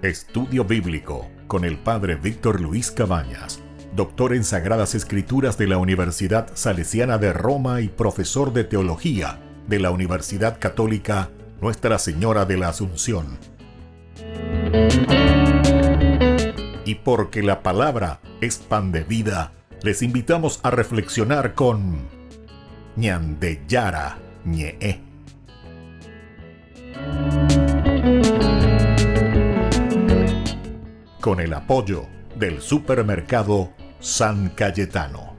Estudio Bíblico con el Padre Víctor Luis Cabañas, doctor en Sagradas Escrituras de la Universidad Salesiana de Roma y profesor de Teología de la Universidad Católica Nuestra Señora de la Asunción. Y porque la palabra es pan de vida, les invitamos a reflexionar con Ñande Yara Ñe'e. Con el apoyo del supermercado San Cayetano.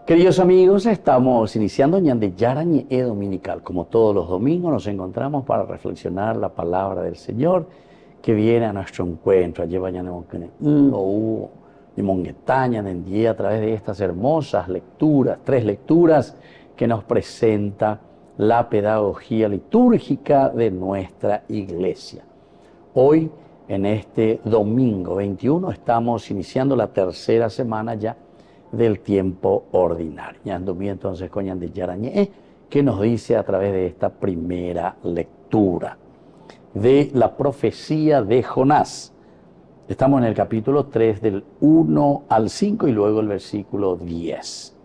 Queridos amigos, estamos iniciando Ñande Yara Ñe'e dominical. Como todos los domingos nos encontramos para reflexionar la palabra del Señor que viene a nuestro encuentro. Allí vayan de Monguetaña, en día, a través de estas hermosas lecturas, 3 lecturas que nos presenta la pedagogía litúrgica de nuestra iglesia. Hoy, en este domingo 21, estamos iniciando la tercera semana ya del tiempo ordinario. Ya anduve entonces con Ñande Yara Ñe'e, que nos dice a través de esta primera lectura de la profecía de Jonás. Estamos en el capítulo 3 del 1 al 5 y luego el versículo 10.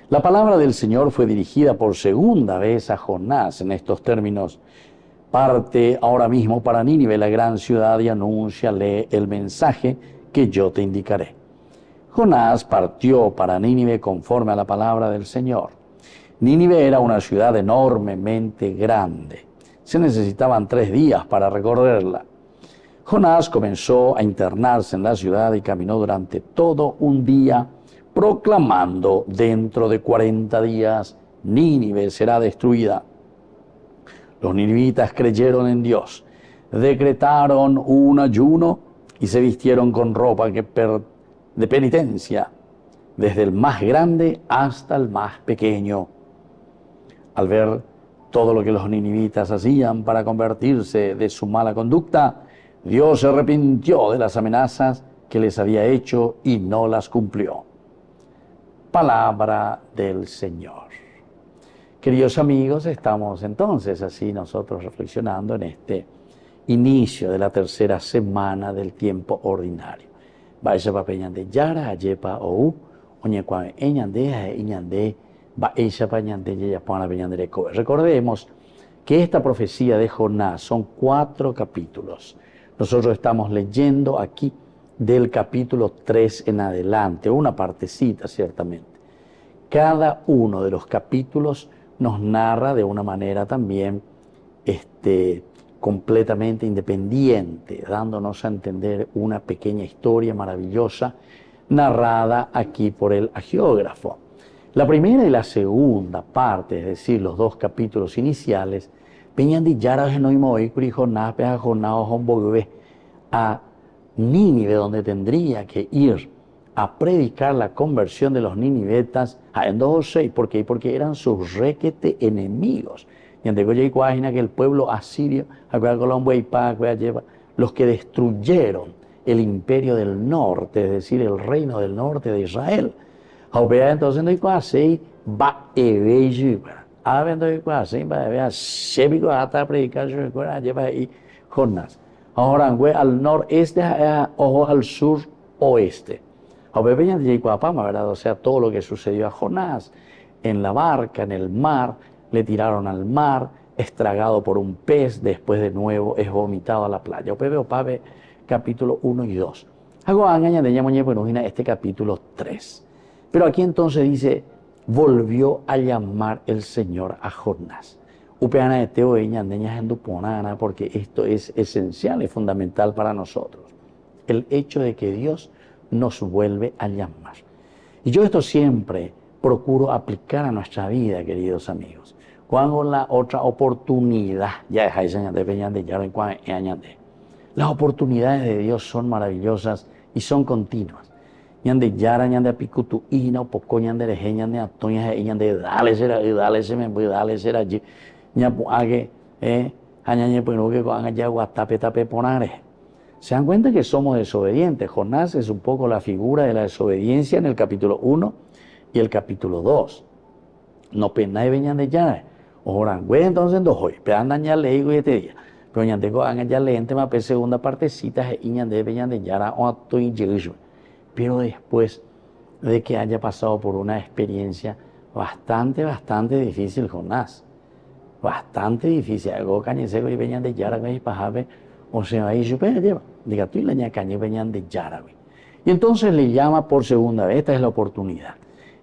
La palabra del Señor fue dirigida por segunda vez a Jonás en estos términos: parte ahora mismo para Nínive, la gran ciudad, y anúnciale el mensaje que yo te indicaré. Jonás partió para Nínive conforme a la palabra del Señor. Nínive era una ciudad enormemente grande. Se necesitaban 3 días para recorrerla. Jonás comenzó a internarse en la ciudad y caminó durante todo un día, proclamando: dentro de 40 días Nínive será destruida. Los ninivitas creyeron en Dios, decretaron un ayuno y se vistieron con ropa de penitencia, desde el más grande hasta el más pequeño. Al ver todo lo que los ninivitas hacían para convertirse de su mala conducta, Dios se arrepintió de las amenazas que les había hecho y no las cumplió. Palabra del Señor. Queridos amigos, estamos entonces así nosotros reflexionando en este inicio de la tercera semana del tiempo ordinario. Vaya pa Ñande Yara, ayepa ou, oñekwa eñande, iñande, va ella pa Ñande Yayapana Ñande Reco. Recordemos que esta profecía de Jonás son 4 capítulos. Nosotros estamos leyendo aquí del capítulo 3 en adelante, una partecita ciertamente. Cada uno de los capítulos nos narra de una manera también completamente independiente, dándonos a entender una pequeña historia maravillosa narrada aquí por el agiógrafo. La primera y la segunda parte, es decir, los 2 capítulos iniciales, Peñandi Yara Genoimoy, Jonás, Peja Jonás, a Nínive, donde tendría que ir a predicar la conversión de los ninivetas a Endosei. ¿Por qué? Porque eran sus requete enemigos. Y en que el pueblo asirio, los que destruyeron el imperio del norte, es decir, el reino del norte de Israel. Entonces no hay que va Jonás. Ahora al noreste, ojo al sur oeste. O sea, todo lo que sucedió a Jonás en la barca, en el mar, le tiraron al mar, es tragado por un pez, después de nuevo es vomitado a la playa. Opabe, capítulo 1 y 2. Hago angaña de este capítulo 3. Pero aquí entonces dice: volvió a llamar el Señor a Jonás. Upeana de Teo Ñandeñas en Duponana, porque esto es esencial y fundamental para nosotros. El hecho de que Dios nos vuelve a llamar. Y yo esto siempre procuro aplicar a nuestra vida, queridos amigos. Cuando la otra oportunidad, ya las oportunidades de Dios son maravillosas y son continuas. Ñande Yara, ñande Apicutu, Ina, Poco, ñande Reje, ñande Atoña, ñande dale se me voy, dale será allí. Ñapu Ague, Añañe Penuque, Anga ya Guatape, Tape Ponare. Se dan cuenta que somos desobedientes. Jonás es un poco la figura de la desobediencia en el capítulo 1 y el capítulo 2. No penai veñan de ya. Oran, güey, entonces dos hoy. Pero andan ya le digo este día. Pero ya tengo hagan ya le ente más segunda partecita y ñan de veñan de ya o estoy yo. Pero después de que haya pasado por una experiencia bastante difícil, Jonás. Bastante difícil. Algo cañesego y veñan de Yara, güey, pajabe, o sea, ahí yo lleva. Diga tú y la ña cañe veñan de Yara, güey. Y entonces le llama por segunda vez. Esta es la oportunidad.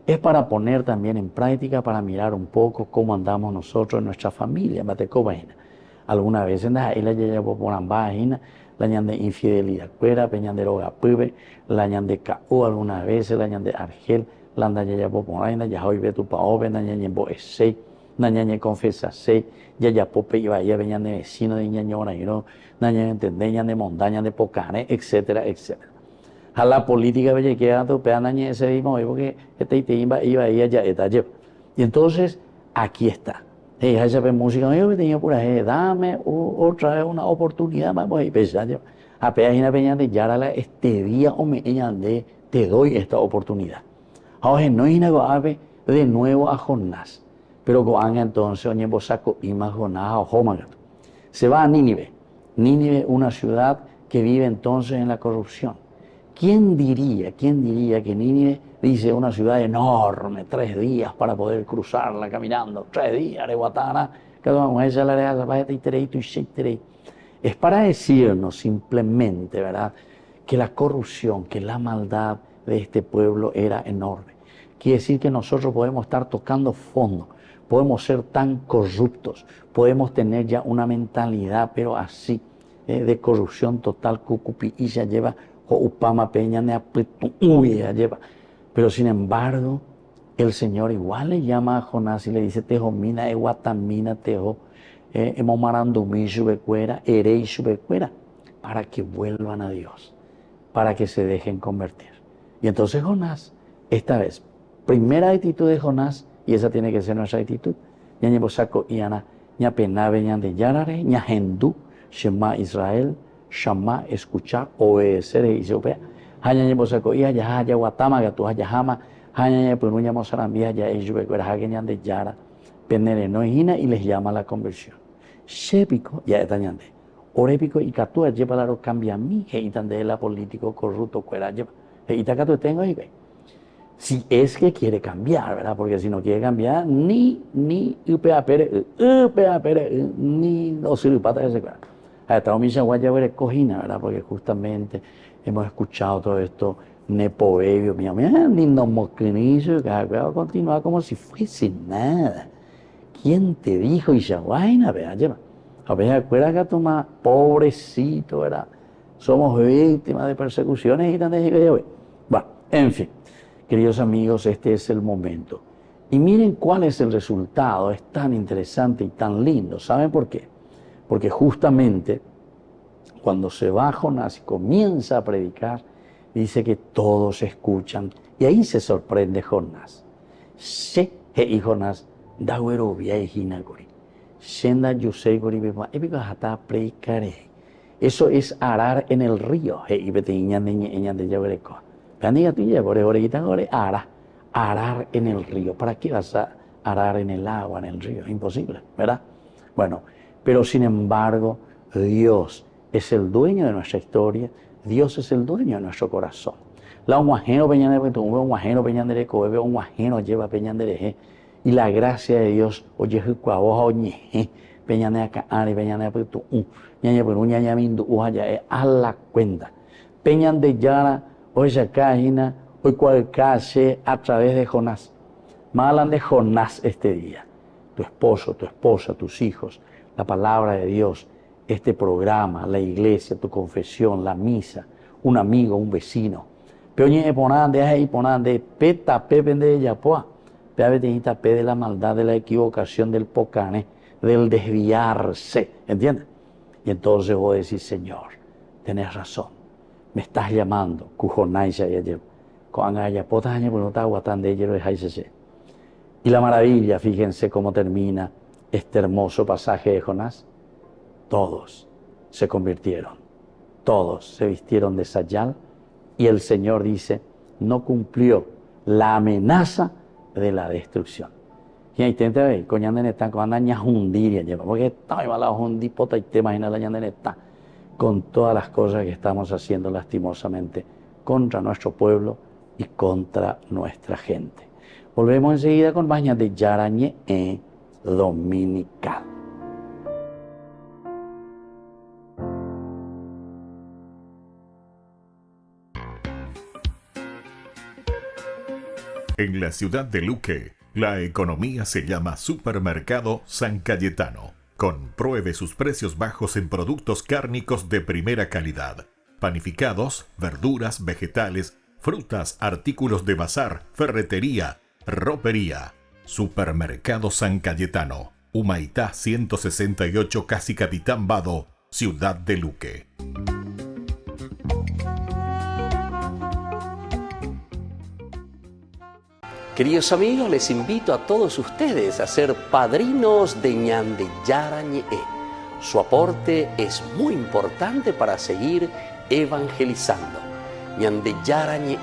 Es para poner también en práctica, para mirar un poco cómo andamos nosotros en nuestra familia. Alguna vez en la isla ya llevó por ambas la ñan de infidelidad, cuera, peñan de roga, pube, la ñan de caú algunas veces, la ñan de argel, la anda ya llevó por ahí, ya hoy ve tu paobe, la ñan llevó ese, la ñan confesa se, ya pope iba ahí, venían de vecino de ñañora, y no, la ñan entendeñan de montaña, de pocane, etcétera, etcétera. A la política veía que era tu peanaña ese mismo, porque este iba ahí allá, está lleva. Y entonces, aquí está. Hey, esa música, yo tenía por ahí, dame otra vez una oportunidad, vamos a empezar. Apenas una peña de Yarala, este día o me de te doy esta oportunidad. Ahora no hay nada de nuevo a Jonás, pero con entonces oye saco y más Jonás o Jomagat. Se va a Nínive. Nínive, una ciudad que vive entonces en la corrupción. ¿Quién diría que Nínive dice una ciudad enorme, 3 días para poder cruzarla caminando, 3 días, Areguatana, es para decirnos simplemente, ¿verdad?, que la corrupción, que la maldad de este pueblo era enorme. Quiere decir que nosotros podemos estar tocando fondo, podemos ser tan corruptos, podemos tener ya una mentalidad, pero así, de corrupción total, cucupi, y ya lleva upama peña lleva. Pero sin embargo, el Señor igual le llama a Jonás y le dice, tejo mina eguatamina tejo emomarandumi subecuera, erei subecuera, para que vuelvan a Dios, para que se dejen convertir. Y entonces Jonás, esta vez, primera actitud de Jonás, y esa tiene que ser nuestra actitud, ña saco y ana, ña penabe ña de yarare, ña hendú, shema Israel, Shama, escuchar, obedecer y se opera. Hañañe bosaco y haya haya guatama gatu haya jama, hañañe punuña mozarambia haya ello becuera hageñan de yara, penere no hina y les llama a la conversión. Shepico, ya etañande. Orepico y catúa lleva la cambia a mí, y tan de la político corrupto cuera lleva. Y tacatu tengo ahí, ve. Si es que quiere cambiar, ¿verdad? Porque si no quiere cambiar, ni UPA Pérez, ni no sirve para ese cuera. Hasta un cojina, ¿verdad? Porque justamente hemos escuchado todo esto, nepovebio, ni no moquinizo, que va a continuar como si fuese nada. ¿Quién te dijo esa vaina, verdad? A veces acuerdas que toma pobrecito, ¿verdad? Somos víctimas de persecuciones y tan de bueno, en fin, queridos amigos, este es el momento. Y miren cuál es el resultado, es tan interesante y tan lindo. ¿Saben por qué? Porque justamente cuando se va Jonás y comienza a predicar, dice que todos escuchan. Y ahí se sorprende Jonás. Se y Jonás, da güero via hinagori. Shenda yusei gori bema, hata predicaré. Eso es arar en el río. Y vete iñan de yabereco. Paniga tu ya, arar en el río. ¿Para qué vas a arar en el agua, en el río? Imposible, ¿verdad? Bueno, pero sin embargo, Dios es el dueño de nuestra historia, Dios es el dueño de nuestro corazón. La un guajeno peñandere, un guajeno peñandere, un guajeno lleva peñandere, y la gracia de Dios, oye, cuaboja, oye, peñandere acá, ari, peñandere, puto, ñaña, pero ñaña, mindu, uja, a la cuenta. Peñandere yara, oye, cágina, hoy cual case a través de Jonás. Malan de Jonás este día. Tu esposo, tu esposa, tus hijos, la palabra de Dios, este programa, la iglesia, tu confesión, la misa, un amigo, un vecino. Peoñe ponan de ahí, ponan de peta, pepen de yapoa. Peabetinita pe de la maldad, de la equivocación, del pocane, del desviarse. ¿Entiendes? Y entonces vos decís, Señor, tenés razón. Me estás llamando. Cujonaisa y ayer. Con ayapotas años, pero no está guatán de ellos, dejáis. Y la maravilla, fíjense cómo termina este hermoso pasaje de Jonás. Todos se convirtieron. todos se vistieron de sayal y el Señor dice, no cumplió la amenaza de la destrucción. Y ahí te ve, coñan de neta, cuando aña hundiria lleva, porque está igual a hundir pota y te imaginas la aña de neta, con todas las cosas que estamos haciendo lastimosamente contra nuestro pueblo y contra nuestra gente. Volvemos enseguida con Bañas de Yarañe Dominical. En la ciudad de Luque, la economía se llama Supermercado San Cayetano. Compruebe sus precios bajos en productos cárnicos de primera calidad. Panificados, verduras, vegetales, frutas, artículos de bazar, ferretería, ropería. Supermercado San Cayetano, Humaitá 168, Casi Capitán Vado, ciudad de Luque. Queridos amigos, les invito a todos ustedes a ser padrinos de Ñande Yarañe. Su aporte es muy importante para seguir evangelizando. Ñande Yarañe,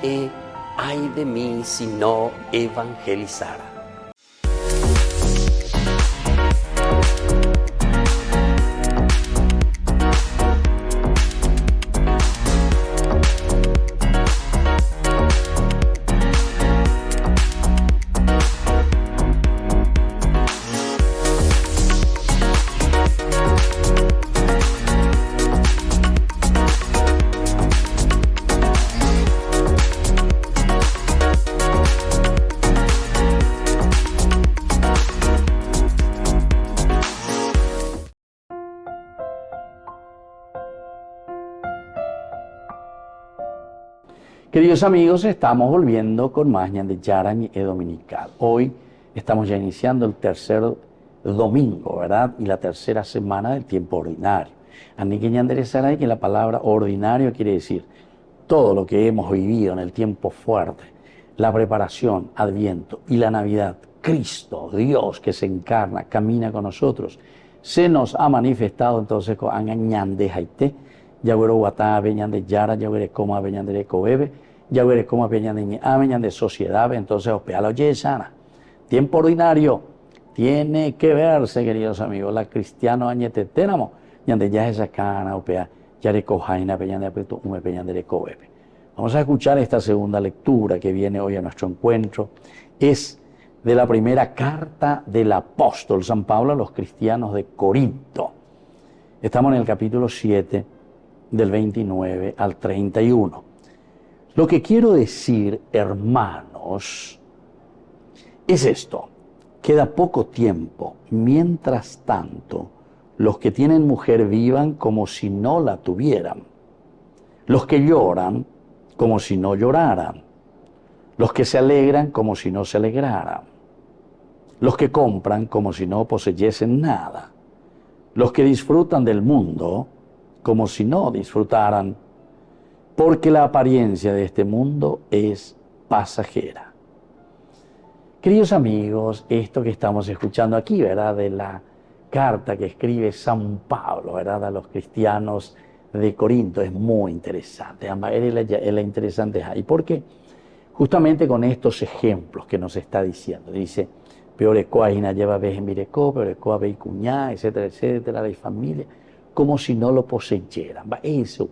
ay de mí si no evangelizara. Queridos amigos, estamos volviendo con más Ñande Yarañe Dominical. Hoy estamos ya iniciando el tercer domingo, ¿verdad? Y la tercera semana del tiempo ordinario. Anique Ñande Saray, que la palabra ordinario quiere decir todo lo que hemos vivido en el tiempo fuerte, la preparación, Adviento y la Navidad. Cristo, Dios que se encarna, camina con nosotros, se nos ha manifestado entonces con Ñande Haité. Yagüero Guatá, Beñan de Yara, Yagüere Coma, Beñan de Cobebe, Yagüere Coma, Beñan de Beñan de Sociedad, entonces Opealo Oye Sana. Tiempo ordinario tiene que verse, queridos amigos, la cristiano añeteténamo, Ñan de Yaje Sacana, Opea, Yare Cojaina, Beñan de Apeto, Ume, Beñan de Cobebe. Vamos a escuchar esta segunda lectura que viene hoy a nuestro encuentro. Es de la primera carta del apóstol San Pablo a los cristianos de Corinto. Estamos en el capítulo 7. Del 29 al 31. Lo que quiero decir, hermanos, es esto. Queda poco tiempo. Mientras tanto, los que tienen mujer vivan como si no la tuvieran. Los que lloran como si no lloraran. Los que se alegran como si no se alegraran. Los que compran como si no poseyesen nada. Los que disfrutan del mundo como si no disfrutaran, porque la apariencia de este mundo es pasajera. Queridos amigos, esto que estamos escuchando aquí, ¿verdad? De la carta que escribe San Pablo, ¿verdad? A los cristianos de Corinto, es muy interesante. Es la interesante ahí, porque justamente con estos ejemplos que nos está diciendo, dice, peorecoa hina lleva veje mireco, peorecoa ve cuñá, etcétera, etcétera, de familia, como si no lo poseyeran. Eso,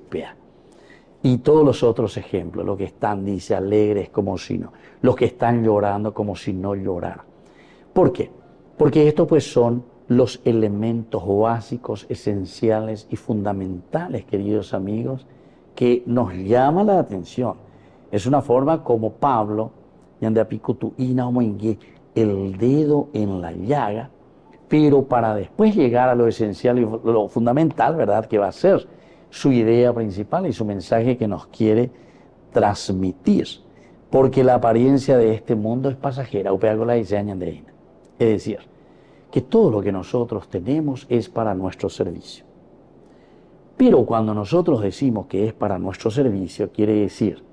y todos los otros ejemplos, los que están, dice, alegres como si no, los que están llorando como si no lloraran. ¿Por qué? Porque estos pues son los elementos básicos, esenciales y fundamentales, queridos amigos, que nos llama la atención. Es una forma como Pablo, el dedo en la llaga, pero para después llegar a lo esencial y lo fundamental, ¿verdad?, que va a ser su idea principal y su mensaje que nos quiere transmitir. Porque la apariencia de este mundo es pasajera, es decir, que todo lo que nosotros tenemos es para nuestro servicio. Pero cuando nosotros decimos que es para nuestro servicio, quiere decir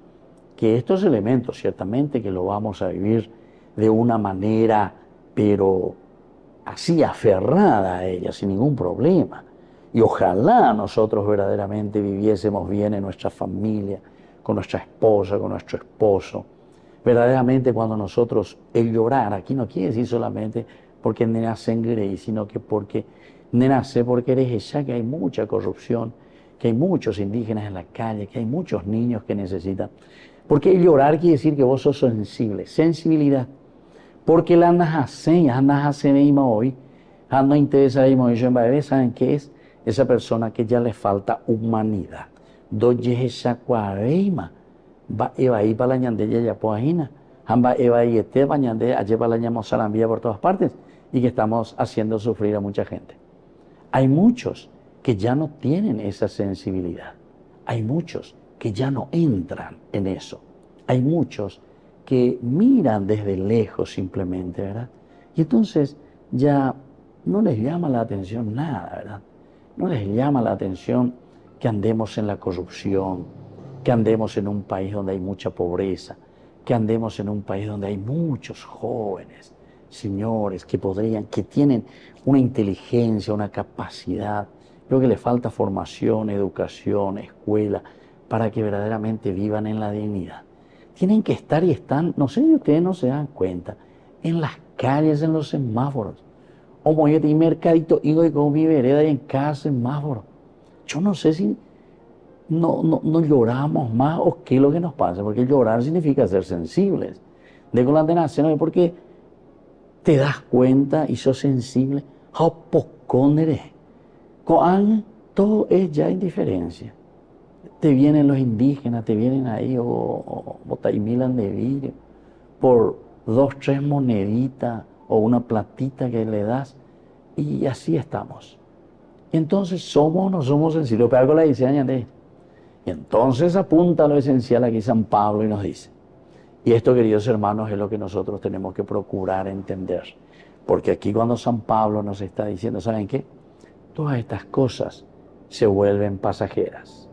que estos elementos ciertamente que lo vamos a vivir de una manera, pero así aferrada a ella, sin ningún problema. Y ojalá nosotros verdaderamente viviésemos bien en nuestra familia, con nuestra esposa, con nuestro esposo. Verdaderamente cuando nosotros, el llorar, aquí no quiere decir solamente porque nace en Grey, sino que porque nace porque eres ella, que hay mucha corrupción, que hay muchos indígenas en la calle, que hay muchos niños que necesitan. Porque el llorar quiere decir que vos sos sensible, sensibilidad. Porque la andas hoy, no interesa ¿saben qué es? Esa persona que ya le falta humanidad. Doye esa cuareima, va eva ahí para la ñandella ya poajina, hamba eva ahí este bañande, allí para la ñamosarambía por todas partes, y que estamos haciendo sufrir a mucha gente. Hay muchos que ya no tienen esa sensibilidad. Hay muchos que ya no entran en eso. Hay muchos que miran desde lejos simplemente, ¿verdad? Y entonces ya no les llama la atención nada, ¿verdad? No les llama la atención que andemos en la corrupción, que andemos en un país donde hay mucha pobreza, que andemos en un país donde hay muchos jóvenes, señores, que tienen una inteligencia, una capacidad. Creo que les falta formación, educación, escuela, para que verdaderamente vivan en la dignidad. Tienen que estar y están, no sé si ustedes no se dan cuenta, en las calles, en los semáforos. O como y mercadito, y con mi vereda y en cada semáforo. Yo no sé si no lloramos más o qué es lo que nos pasa, porque llorar significa ser sensibles. De con la tenación, porque te das cuenta y sos sensible. Todo es ya indiferencia. Te vienen los indígenas, te vienen ahí o botaimilan de vidrio por 2, 3 moneditas o una platita que le das y así estamos. Y entonces somos o no somos sensibles. Pero algo la dice añade. Y entonces apunta lo esencial aquí San Pablo y nos dice. Y esto, queridos hermanos, es lo que nosotros tenemos que procurar entender. Porque aquí cuando San Pablo nos está diciendo, ¿saben qué? Todas estas cosas se vuelven pasajeras.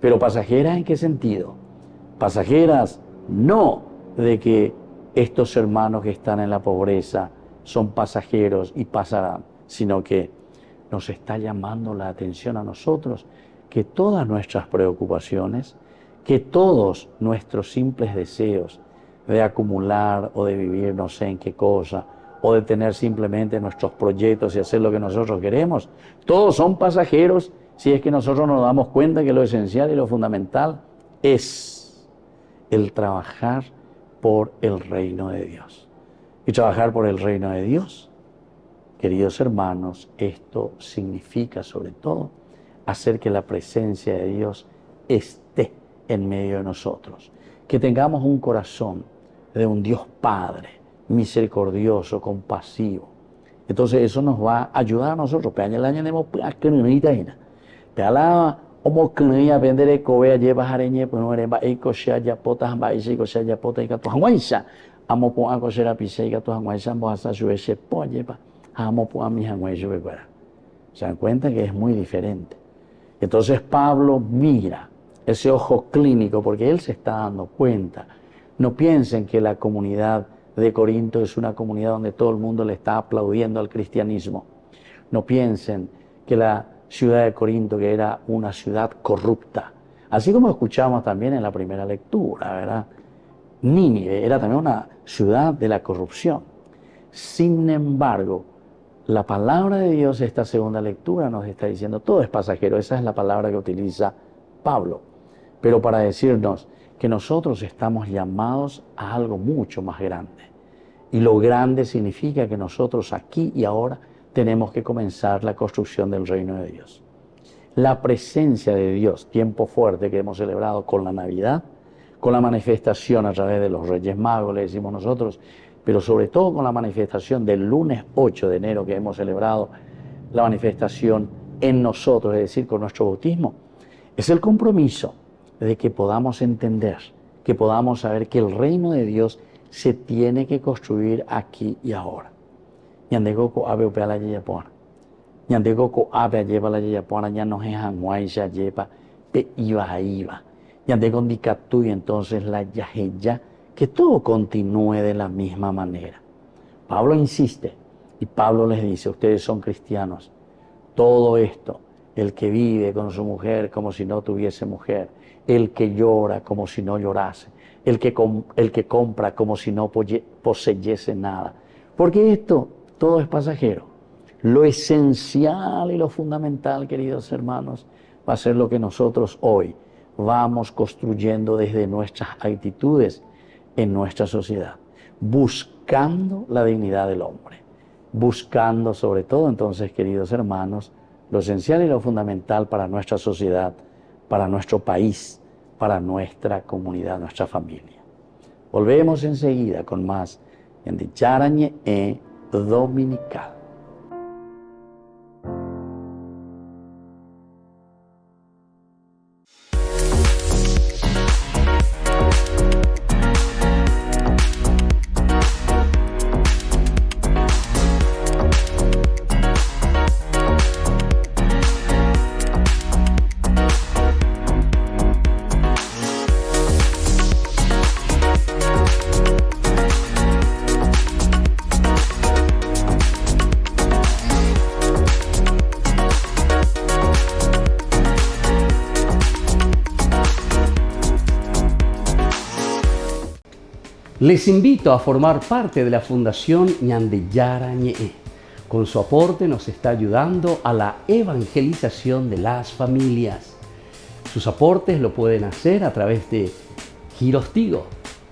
Pero pasajeras ¿en qué sentido? Pasajeras no de que estos hermanos que están en la pobreza son pasajeros y pasarán, sino que nos está llamando la atención a nosotros que todas nuestras preocupaciones, que todos nuestros simples deseos de acumular o de vivir no sé en qué cosa, o de tener simplemente nuestros proyectos y hacer lo que nosotros queremos, todos son pasajeros si es que nosotros nos damos cuenta que lo esencial y lo fundamental es el trabajar por el reino de Dios. Y trabajar por el reino de Dios, queridos hermanos, esto significa sobre todo hacer que la presencia de Dios esté en medio de nosotros. Que tengamos un corazón de un Dios Padre, misericordioso, compasivo. Entonces eso nos va a ayudar a nosotros. Peala omo knya vendere koe lleva hareñe pues no ereba eco sea ya potas ba ise ko sea ya pota y gato hanguaisa amo po ako será pise y gato hanguaisa bo hasta su ese po lleva amo po a mi hanguaisa beguera. Se dan cuenta que es muy diferente. Entonces Pablo mira ese ojo clínico porque él se está dando cuenta. No piensen que la comunidad de Corinto es una comunidad donde todo el mundo le está aplaudiendo al cristianismo. No piensen que la ciudad de Corinto, que era una ciudad corrupta, así como escuchamos también en la primera lectura, ¿verdad? Nínive era también una ciudad de la corrupción. Sin embargo, la palabra de Dios, esta segunda lectura, nos está diciendo todo es pasajero. Esa es la palabra que utiliza Pablo. Pero para decirnos que nosotros estamos llamados a algo mucho más grande. Y lo grande significa que nosotros aquí y ahora tenemos que comenzar la construcción del reino de Dios. La presencia de Dios, tiempo fuerte que hemos celebrado con la Navidad, con la manifestación a través de los Reyes Magos, le decimos nosotros, pero sobre todo con la manifestación del lunes 8 de enero que hemos celebrado, la manifestación en nosotros, es decir, con nuestro bautismo, es el compromiso de que podamos entender, que podamos saber que el reino de Dios se tiene que construir aquí y ahora. Ñandegoko abe upea la yeyapona. Ñandegoko abe lleva la yeyapona, ya no es hanguay, ya lleva pe iba. Ñandego y entonces la yajeya, que todo continúe de la misma manera. Pablo insiste y Pablo les dice, ustedes son cristianos, todo esto el que vive con su mujer como si no tuviese mujer, el que llora como si no llorase, el que compra como si no poseyese nada. Porque esto todo es pasajero. Lo esencial y lo fundamental, queridos hermanos, va a ser lo que nosotros hoy vamos construyendo desde nuestras actitudes en nuestra sociedad, buscando la dignidad del hombre, buscando sobre todo entonces, queridos hermanos, lo esencial y lo fundamental para nuestra sociedad, para nuestro país, para nuestra comunidad, nuestra familia. Volvemos enseguida con más en Yarañe Dominical. Les invito a formar parte de la Fundación Ñande Yarañe. Con su aporte nos está ayudando a la evangelización de las familias. Sus aportes lo pueden hacer a través de Giros Tigo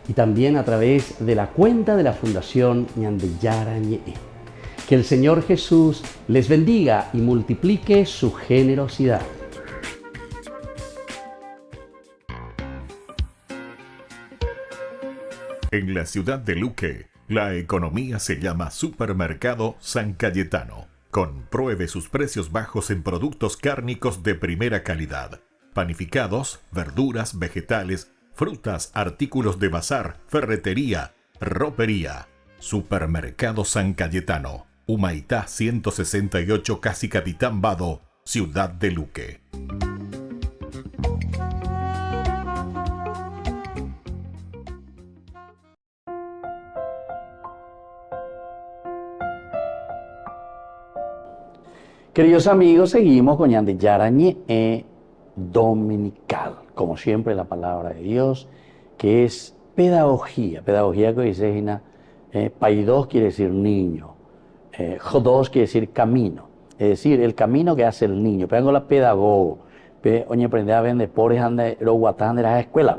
y también a través de la cuenta de la Fundación Ñande Yarañe. Que el Señor Jesús les bendiga y multiplique su generosidad. En la ciudad de Luque, la economía se llama Supermercado San Cayetano. Compruebe sus precios bajos en productos cárnicos de primera calidad. Panificados, verduras, vegetales, frutas, artículos de bazar, ferretería, ropería. Supermercado San Cayetano, Humaitá 168, Casi Capitán Vado, ciudad de Luque. Queridos amigos, seguimos con Ñande Yarañe Dominical. Como siempre, la palabra de Dios, que es pedagogía. Pedagogía que dice, paidos quiere decir niño, jodos quiere decir camino. Es decir, el camino que hace el niño. Pero la pedagogo. Oye, aprende a vender por ejemplo, lo guatán de las escuelas.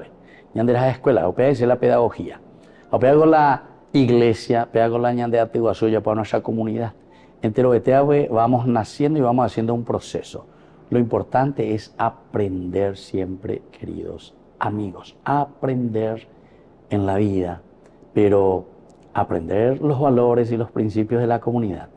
Ñande las escuelas. O dice la pedagogía. O con la iglesia, con la Ñande Atigua suya para nuestra comunidad. Entre lo que vamos naciendo y vamos haciendo un proceso. Lo importante es aprender siempre, queridos amigos, aprender en la vida, pero aprender los valores y los principios de la comunidad.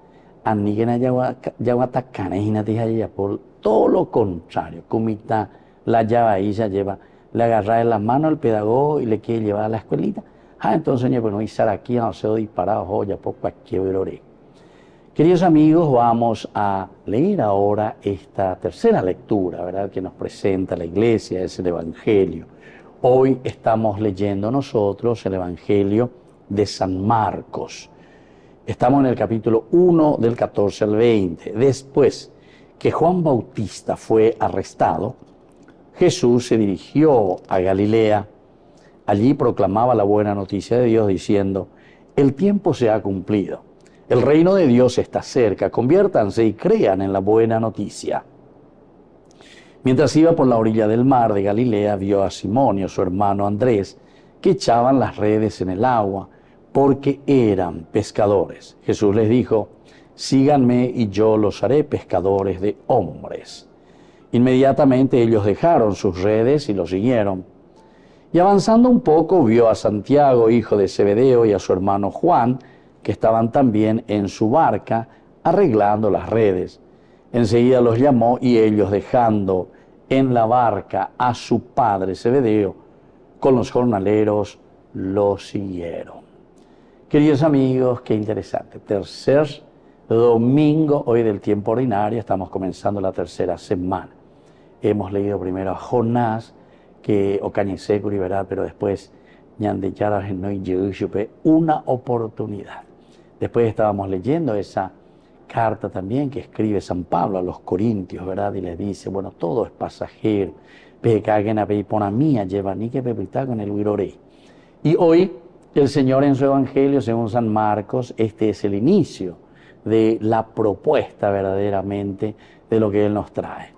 Por todo lo contrario, comita la llave ya lleva, le agarra en la mano al pedagogo y le quiere llevar a la escuelita. Entonces, bueno, y estar aquí, no se disparado, ya por cualquier verore. Queridos amigos, vamos a leer ahora esta tercera lectura, ¿verdad?, que nos presenta la Iglesia, es el Evangelio. Hoy estamos leyendo nosotros el Evangelio de San Marcos. Estamos en el capítulo 1 del 14 al 20. Después que Juan Bautista fue arrestado, Jesús se dirigió a Galilea. Allí proclamaba la buena noticia de Dios diciendo: el tiempo se ha cumplido. El reino de Dios está cerca, conviértanse y crean en la buena noticia. Mientras iba por la orilla del mar de Galilea, vio a Simón y a su hermano Andrés, que echaban las redes en el agua, porque eran pescadores. Jesús les dijo: síganme y yo los haré pescadores de hombres. Inmediatamente ellos dejaron sus redes y lo siguieron. Y avanzando un poco, vio a Santiago, hijo de Zebedeo, y a su hermano Juan, que estaban también en su barca arreglando las redes. Enseguida los llamó y ellos, dejando en la barca a su padre Zebedeo, con los jornaleros lo siguieron. Queridos amigos, qué interesante. Tercer domingo hoy del tiempo ordinario, estamos comenzando la tercera semana. Hemos leído primero a Jonás, que Ocañeseco liberar, pero después Ñande Yarañe una oportunidad. Después estábamos leyendo esa carta también que escribe San Pablo a los Corintios, ¿verdad? Y les dice, bueno, todo es pasajero. Y hoy el Señor en su Evangelio, según San Marcos, este es el inicio de la propuesta verdaderamente de lo que Él nos trae.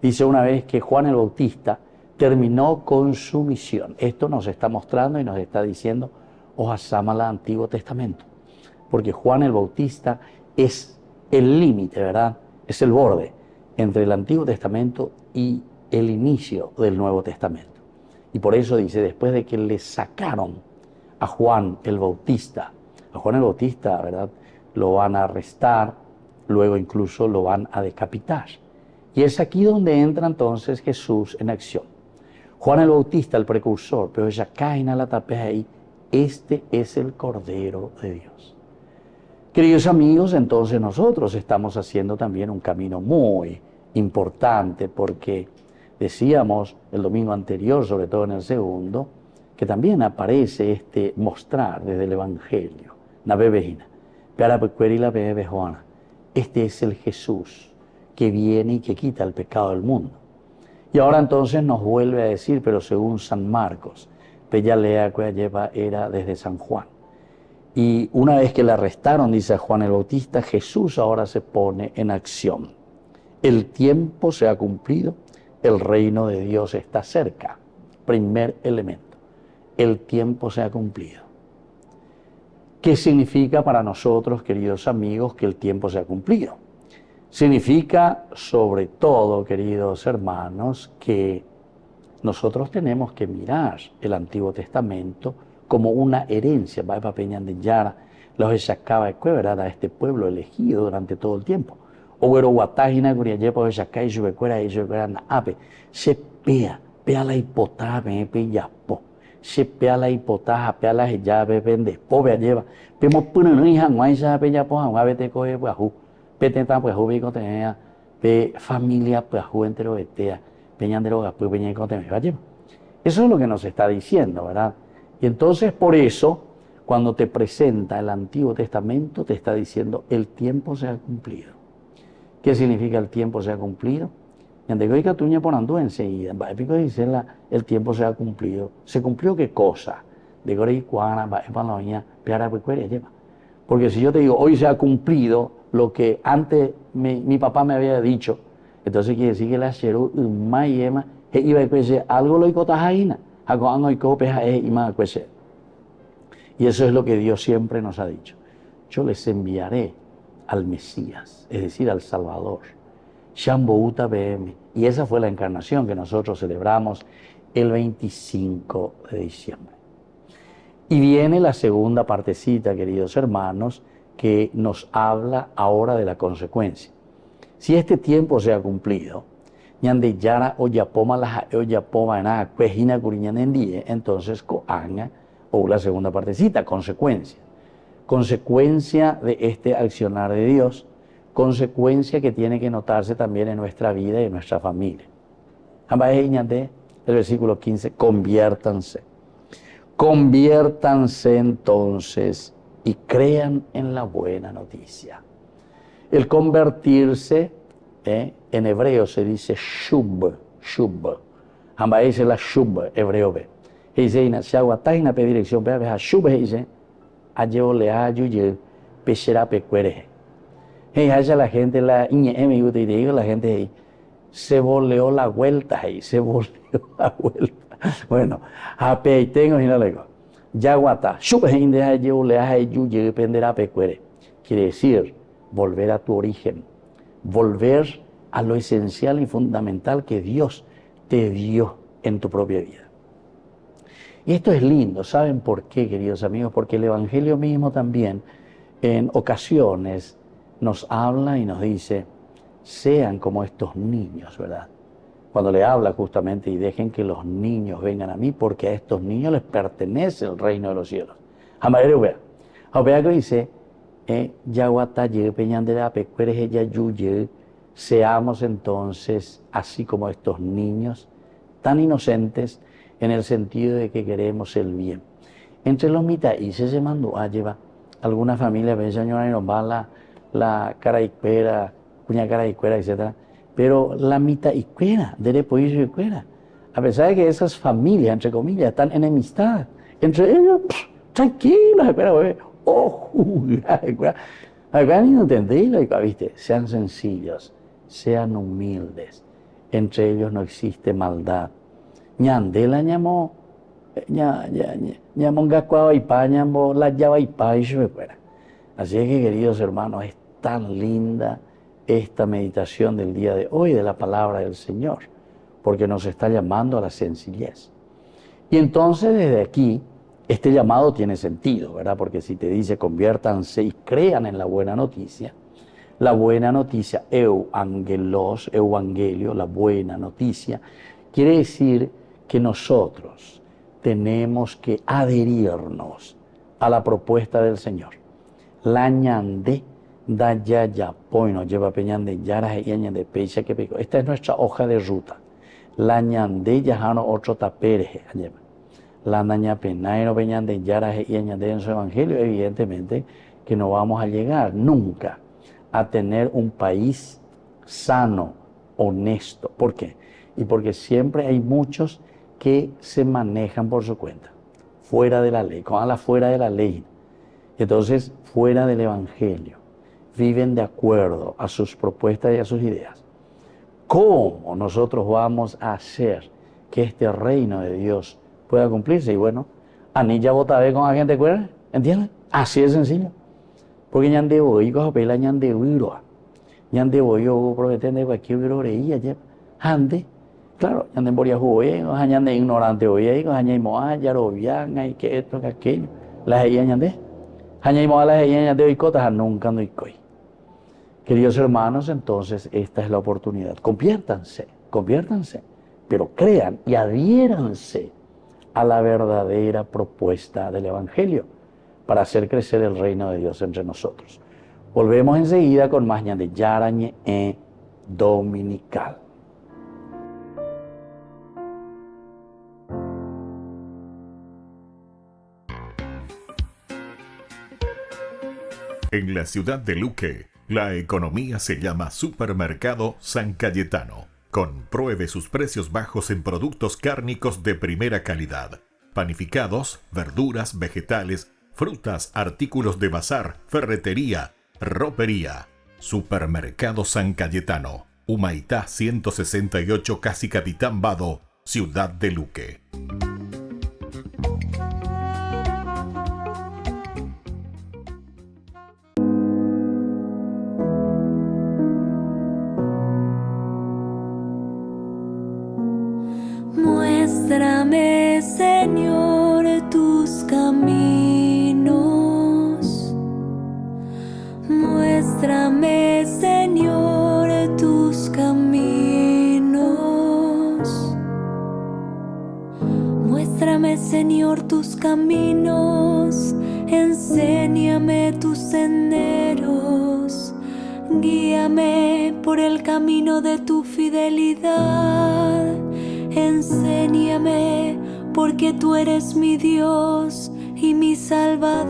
Dice una vez que Juan el Bautista terminó con su misión. Esto nos está mostrando y nos está diciendo, Ojasama al Antiguo Testamento. Porque Juan el Bautista es el límite, ¿verdad? Es el borde entre el Antiguo Testamento y el inicio del Nuevo Testamento. Y por eso dice, después de que le sacaron a Juan el Bautista, ¿verdad? Lo van a arrestar, luego incluso lo van a decapitar. Y es aquí donde entra entonces Jesús en acción. Juan el Bautista, el precursor, pero ya caen a la tapea ahí, este es el Cordero de Dios. Queridos amigos, entonces nosotros estamos haciendo también un camino muy importante porque decíamos el domingo anterior, sobre todo en el segundo, que también aparece este mostrar desde el Evangelio. Este es el Jesús que viene y que quita el pecado del mundo. Y ahora entonces nos vuelve a decir, pero según San Marcos, Peyalea lleva era desde San Juan. Y una vez que le arrestaron, dice Juan el Bautista, Jesús ahora se pone en acción. El tiempo se ha cumplido, el reino de Dios está cerca. Primer elemento, el tiempo se ha cumplido. ¿Qué significa para nosotros, queridos amigos, que el tiempo se ha cumplido? Significa, sobre todo, queridos hermanos, que nosotros tenemos que mirar el Antiguo Testamento como una herencia, los Eshakaba de Cuevera, a este pueblo elegido durante todo el tiempo. Se pea la hipotá, se pea la hipotá, pea la llave, vende, pobre lleva, pemo puno hija, no hay ya pella poja, a vete coge guajú, pete tan pues ubico tenía, pe familia pues entero vetea, peñandero gaspu peña cote me vaya. Eso es lo que nos está diciendo, ¿verdad? Y entonces por eso, cuando te presenta el Antiguo Testamento, te está diciendo el tiempo se ha cumplido. ¿Qué significa el tiempo se ha cumplido? Enseguida, el tiempo se ha cumplido. ¿Se cumplió qué cosa? Porque si yo te digo, hoy se ha cumplido lo que antes mi papá me había dicho, entonces quiere decir que la Sheru Mayema iba a decir algo lo icotajaina, y eso es lo que Dios siempre nos ha dicho. Yo les enviaré al Mesías, es decir, al Salvador. Shambouta BM. Y esa fue la encarnación que nosotros celebramos el 25 de diciembre. Y viene la segunda partecita, queridos hermanos, que nos habla ahora de la consecuencia. Si este tiempo se ha cumplido, entonces o la segunda partecita, consecuencia. Consecuencia de este accionar de Dios, consecuencia que tiene que notarse también en nuestra vida y en nuestra familia. El versículo 15, conviértanse. Conviértanse entonces y crean en la buena noticia. El convertirse, en hebreo se dice shub. Dice la shub, hebreo ve. Dice, si aguataina pe dirección, ve a shub, dice, ayo le ayuye, pechera pecuere. La gente, la gente se volvió la vuelta ahí, se volvió la vuelta. Bueno, ape tengo y no le digo. Yaguata, quiere decir volver a tu origen, volver a lo esencial y fundamental que Dios te dio en tu propia vida. Y esto es lindo, ¿saben por qué, queridos amigos? Porque el Evangelio mismo también en ocasiones nos habla y nos dice, sean como estos niños, ¿verdad? Cuando le habla justamente y dejen que los niños vengan a mí, porque a estos niños les pertenece el reino de los cielos. Que dice, seamos entonces así como estos niños, tan inocentes en el sentido de que queremos el bien. Entre los mitaíces se mandó a llevar alguna familia, señora, y nos va la cara icuera, cuña cara icuera, etc. Pero la mitad icuera, de pollo icuera. A pesar de que esas familias, entre comillas, están enemistadas entre ellos, tranquilos, espera, acá ni no entendéis, ¿viste? Sean sencillos, sean humildes. Entre ellos no existe maldad. Ñandela llamó, llamó gacuao y pa, llamó la llava y pa, y se fuera. Así es que, queridos hermanos, es tan linda esta meditación del día de hoy de la palabra del Señor, porque nos está llamando a la sencillez. Y entonces desde aquí, este llamado tiene sentido, ¿verdad? Porque si te dice conviértanse y crean en la buena noticia, evangelio, la buena noticia, quiere decir que nosotros tenemos que adherirnos a la propuesta del Señor. La ñande da ya poino lleva peñande yara y de pecha que pico. Esta es nuestra hoja de ruta. La ñande yajano otro tapereje lleva. La naña penaino peñande yara y en su evangelio, evidentemente que no vamos a llegar nunca a tener un país sano, honesto. ¿Por qué? Y porque siempre hay muchos que se manejan por su cuenta, fuera de la ley, con la fuera de la ley. Entonces, fuera del evangelio, viven de acuerdo a sus propuestas y a sus ideas. ¿Cómo nosotros vamos a hacer que este reino de Dios pueda cumplirse? Y bueno, anilla botabe con agente cuerda, ¿entienden? Así de sencillo. Porque ñande voy, cojo pela ñande uiroa. Ñande voy, yo prometende cualquier uiroreía, ya. Ande, claro, ñande moría jugué, ñande ignorante hoy, ñande moa, ya lo vian, y que esto, que aquello. Las ella ñande. Ñande moa, las ella ñande hoy cotas, nunca no coy. Queridos hermanos, entonces esta es la oportunidad. Conviértanse, pero crean y adhiéranse a la verdadera propuesta del Evangelio para hacer crecer el reino de Dios entre nosotros. Volvemos enseguida con más de Yarañe Dominical. En la ciudad de Luque, la economía se llama Supermercado San Cayetano. Compruebe sus precios bajos en productos cárnicos de primera calidad. Panificados, verduras, vegetales, frutas, artículos de bazar, ferretería, ropería. Supermercado San Cayetano, Humaitá 168, Casi Capitán Vado, Ciudad de Luque. Muéstrame, Señor, tus caminos. Muéstrame, Señor, tus caminos. Muéstrame, Señor, tus caminos. Enséñame tus senderos. Guíame por el camino de tu fidelidad. Enséñame, porque tú eres mi Dios y mi Salvador.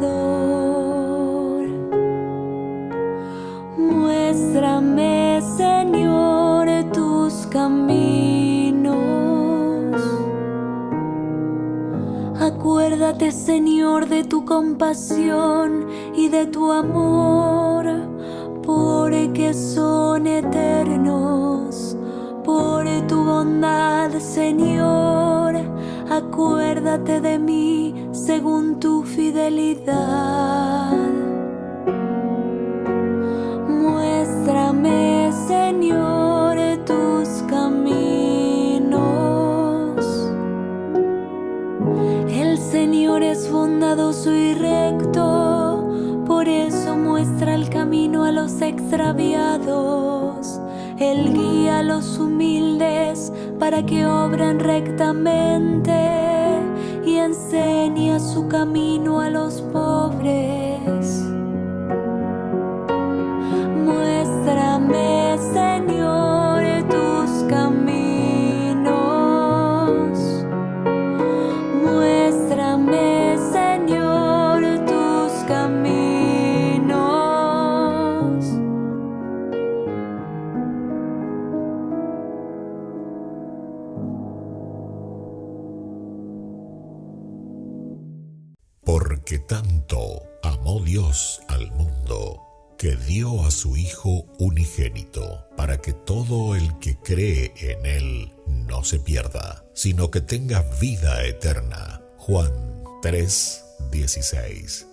Muéstrame, Señor, tus caminos. Acuérdate, Señor, de tu compasión y de tu amor, porque son eternos. Por tu bondad, Señor, acuérdate de mí según tu fidelidad. Muéstrame, Señor, tus caminos. El Señor es bondadoso y recto, por eso muestra el camino a los extraviados. Él guía a los humildes para que obren rectamente y enseña su camino a los pobres. Muéstrame, Señor, tus caminos. Muéstrame, Señor, tus caminos. Porque tanto amó Dios al mundo, que dio a su Hijo unigénito, para que todo el que cree en Él no se pierda, sino que tenga vida eterna. Juan 3:16.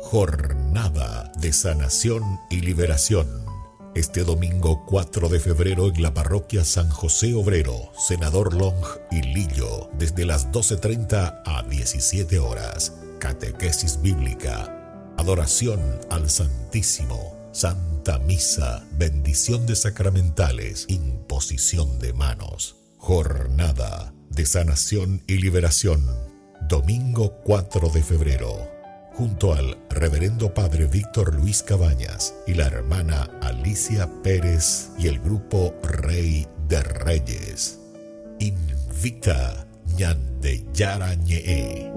Jornada de sanación y liberación. Este domingo 4 de febrero en la parroquia San José Obrero, Senador Long y Lillo, desde las 12:30 a 17 horas. Catequesis bíblica, adoración al Santísimo, Santa Misa, bendición de sacramentales, imposición de manos. Jornada de sanación y liberación, domingo 4 de febrero. Junto al reverendo padre Víctor Luis Cabañas y la hermana Alicia Pérez y el grupo Rey de Reyes. Invita Ñande Yara Ñee.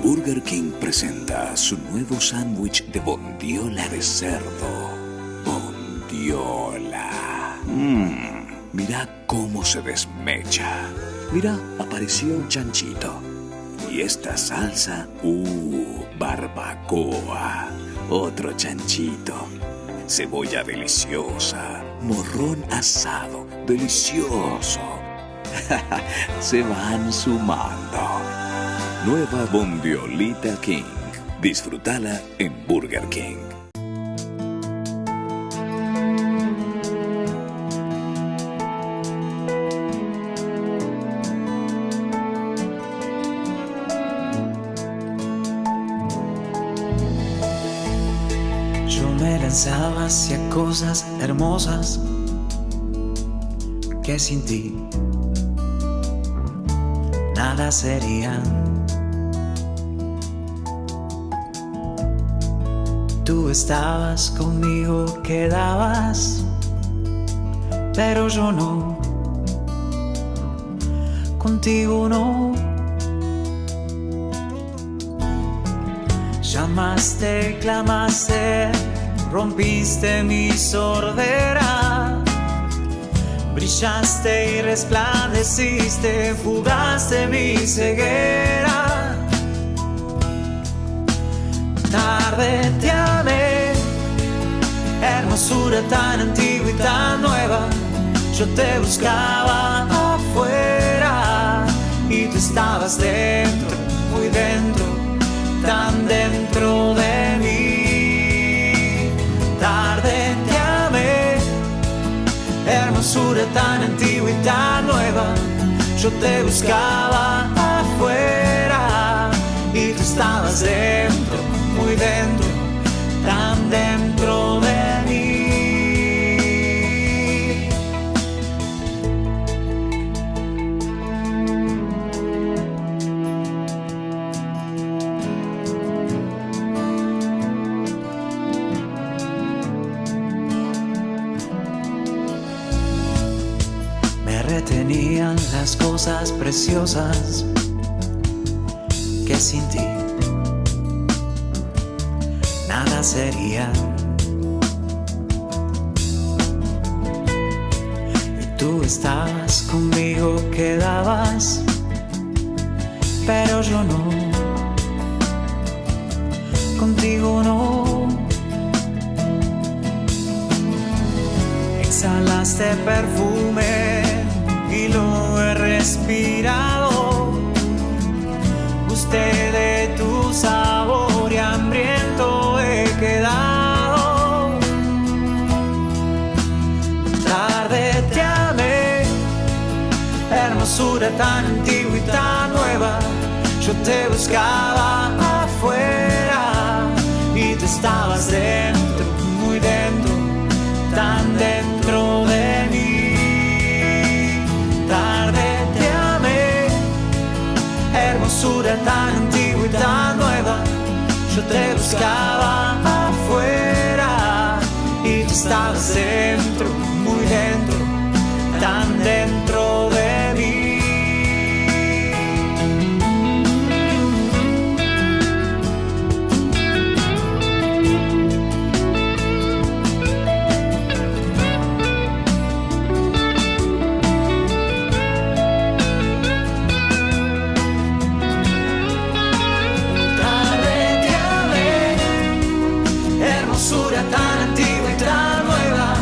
Burger King presenta su nuevo sándwich de bondiola de cerdo. Bondiola. Mira cómo se desmecha. Mira, apareció un chanchito. Y esta salsa, barbacoa. Otro chanchito. Cebolla deliciosa. Morrón asado, delicioso. Se van sumando. Nueva Bondiolita King. Disfrútala en Burger King. Yo me lanzaba hacia cosas hermosas que sin ti nada serían. Tú estabas conmigo, quedabas, pero yo no, contigo no. Llamaste, clamaste, rompiste mi sordera, brillaste y resplandeciste, fugaste mi ceguera. Tarde te amé, hermosura tan antigua y tan nueva. Yo te buscaba afuera y tú estabas dentro, muy dentro, tan dentro de mí. Tarde te amé, hermosura tan antigua y tan nueva. Yo te buscaba afuera y tú estabas dentro, muy dentro, tan dentro de mí. Me retenían las cosas preciosas que sin ti nada sería. Y tú estabas conmigo, quedabas, pero yo no, contigo no. Exhalaste perfume y lo he respirado. Gusté de tu sabor y hambriento he quedado. Tarde te amé, hermosura tan antigua y tan nueva. Yo te buscaba afuera y tú estabas dentro, muy dentro, tan dentro de mí. Tarde te amé, hermosura tan antigua y tan nueva. Yo te buscaba afuera y tú estabas dentro, muy dentro, tan dentro de mí. tan antigua y tan nueva.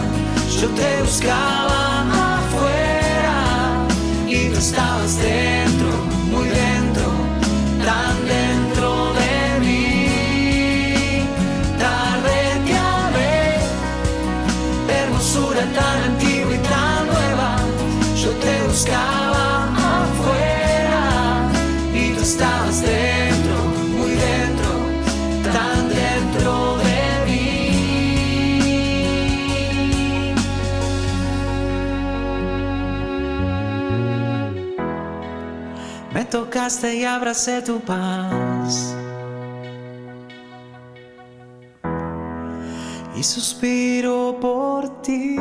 Yo te buscaba afuera y tú estabas dentro, muy dentro, tan dentro de mí. Tarde te amé, hermosura tan antigua y tan nueva. Yo te buscaba afuera y tú estabas dentro, muy dentro, tan dentro de mí. Me tocaste y abracé tu paz y suspiro por ti.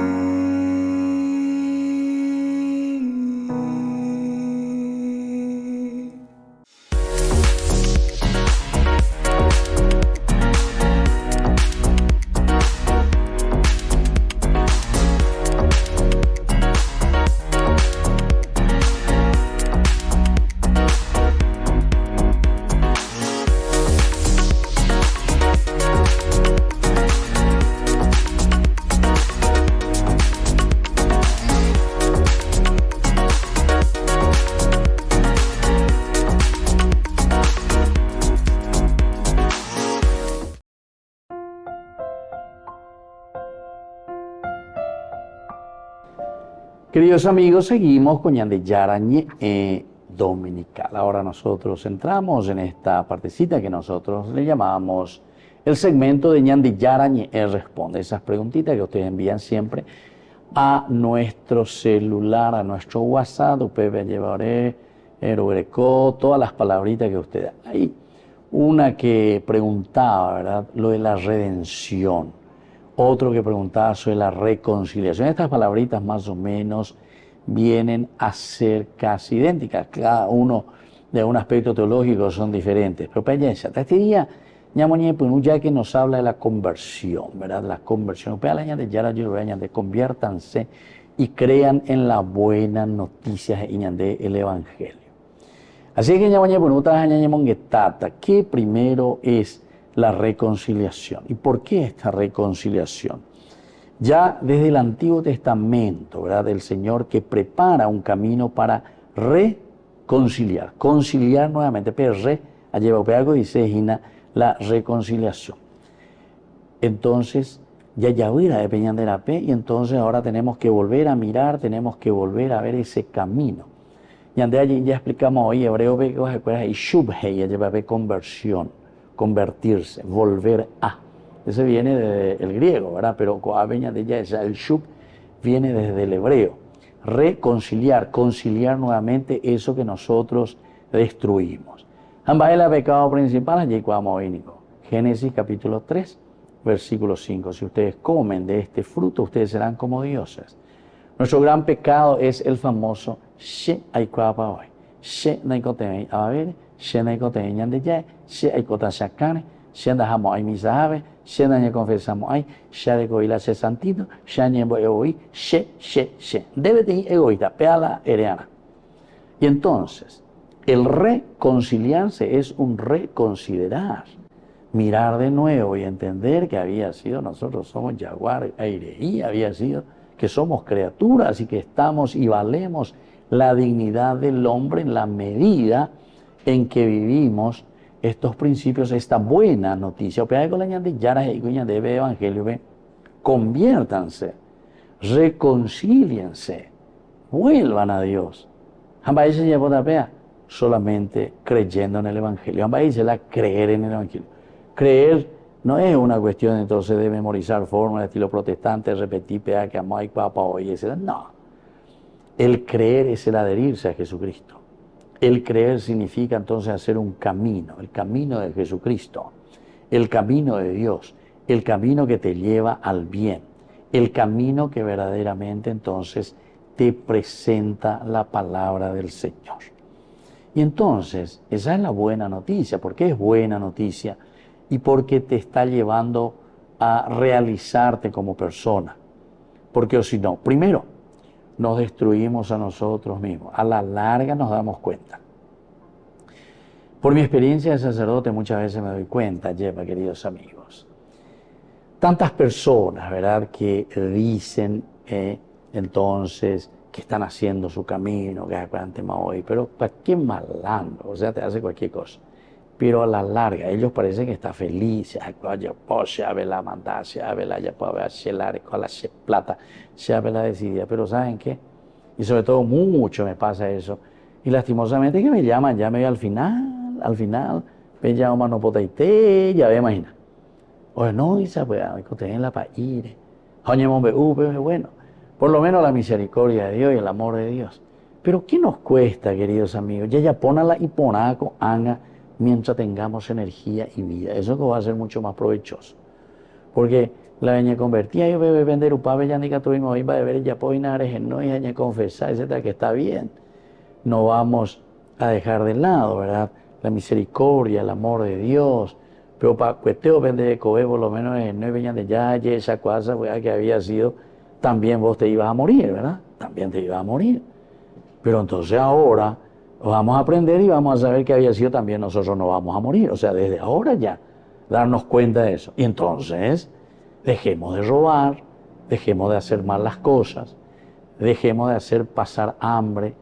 Queridos amigos, seguimos con Ñande Yarañe Dominical. Ahora nosotros entramos en esta partecita que nosotros le llamamos el segmento de Ñande Yarañe Responde. Esas preguntitas que ustedes envían siempre a nuestro celular, a nuestro WhatsApp. Ustedes llevaré, todas las palabritas que ustedes. Hay una que preguntaba, ¿verdad? Lo de la redención. Otro que preguntaba sobre la reconciliación. Estas palabritas más o menos vienen a ser casi idénticas. Cada uno de un aspecto teológico son diferentes. Pero para allá, este día, ya que nos habla de la conversión, ¿verdad? La conversión. De conviértanse y crean en las buenas noticias del Evangelio. Así que ¿qué primero es la reconciliación? ¿Y por qué esta reconciliación? Ya desde el Antiguo Testamento, ¿verdad? El Señor que prepara un camino para reconciliar, conciliar nuevamente, pero algo dice la reconciliación. Entonces, ya hubiera de Peñan de la P, y entonces ahora tenemos que volver a mirar, tenemos que volver a ver ese camino. Y ya explicamos hoy, hebreo, y shubhei, ya conversión. Convertirse, volver a. Ese viene del griego, ¿verdad? Pero el shub viene desde el hebreo. Reconciliar, conciliar nuevamente eso que nosotros destruimos. Ambas el pecado principal, allí vamos hoy, Génesis capítulo 3, versículo 5. Si ustedes comen de este fruto, ustedes serán como dioses. Nuestro gran pecado es el famoso she aikwapa hoy. She naikotei ababere. She naikotei ñande ya. She aikota shakane. She andajamo ay misabe. She nañe confesamos ay. She decoila se santito. She añembo egoí. She. Debe de ir egoísta. Peala ereana. Y entonces, el reconciliarse es un reconsiderar. Mirar de nuevo y entender que había sido, nosotros somos jaguar, aireí, había sido que somos criaturas y que estamos y valemos la dignidad del hombre en la medida en que vivimos estos principios, esta buena noticia. Evangelio, conviértanse, reconcíliense, vuelvan a Dios. Solamente creyendo en el Evangelio. Creer en el Evangelio. Creer no es una cuestión entonces de memorizar fórmulas de estilo protestante, repetir que amai papa hoy, etc. No. El creer es el adherirse a Jesucristo. El creer significa entonces hacer un camino, el camino de Jesucristo, el camino de Dios, el camino que te lleva al bien, el camino que verdaderamente entonces te presenta la palabra del Señor. Y entonces, esa es la buena noticia. ¿Por qué es buena noticia? Y porque te está llevando a realizarte como persona. Porque o si no, primero, nos destruimos a nosotros mismos. A la larga nos damos cuenta. Por mi experiencia de sacerdote muchas veces me doy cuenta, queridos amigos, tantas personas, ¿verdad?, que dicen entonces que están haciendo su camino, que es tema hoy, pero ¿para qué malandro? O sea, te hace cualquier cosa. Pero a la larga, ellos parecen que están felices. Se abre la manda, se abre la plata, se abre la decidida. Pero ¿saben qué? Y sobre todo mucho me pasa eso. Y lastimosamente que me llaman, ya me voy al final, me llaman no potaite, ya ve, imagina. Oye, no, Isa, pues, que en la país. Bueno, por lo menos la misericordia de Dios y el amor de Dios. Pero ¿qué nos cuesta, queridos amigos? Ya ponala y ponaco, anga, mientras tengamos energía y vida. Eso que va a ser mucho más provechoso. Porque la veña convertía, yo bebe vender upave, ya ni que tuvimos hoy, va a beber ya poinares, no y ya confesar, etcétera, que está bien. No vamos a dejar de lado, ¿verdad? La misericordia, el amor de Dios. Pero para cuesteo vender de cobe, por lo menos no venían de ya, esa cosa, que había sido, también vos te ibas a morir, ¿verdad? También te ibas a morir. Pero entonces ahora vamos a aprender y vamos a saber que había sido también nosotros no vamos a morir. O sea, desde ahora ya, darnos cuenta de eso. Y entonces, dejemos de robar, dejemos de hacer mal las cosas, dejemos de hacer pasar hambre,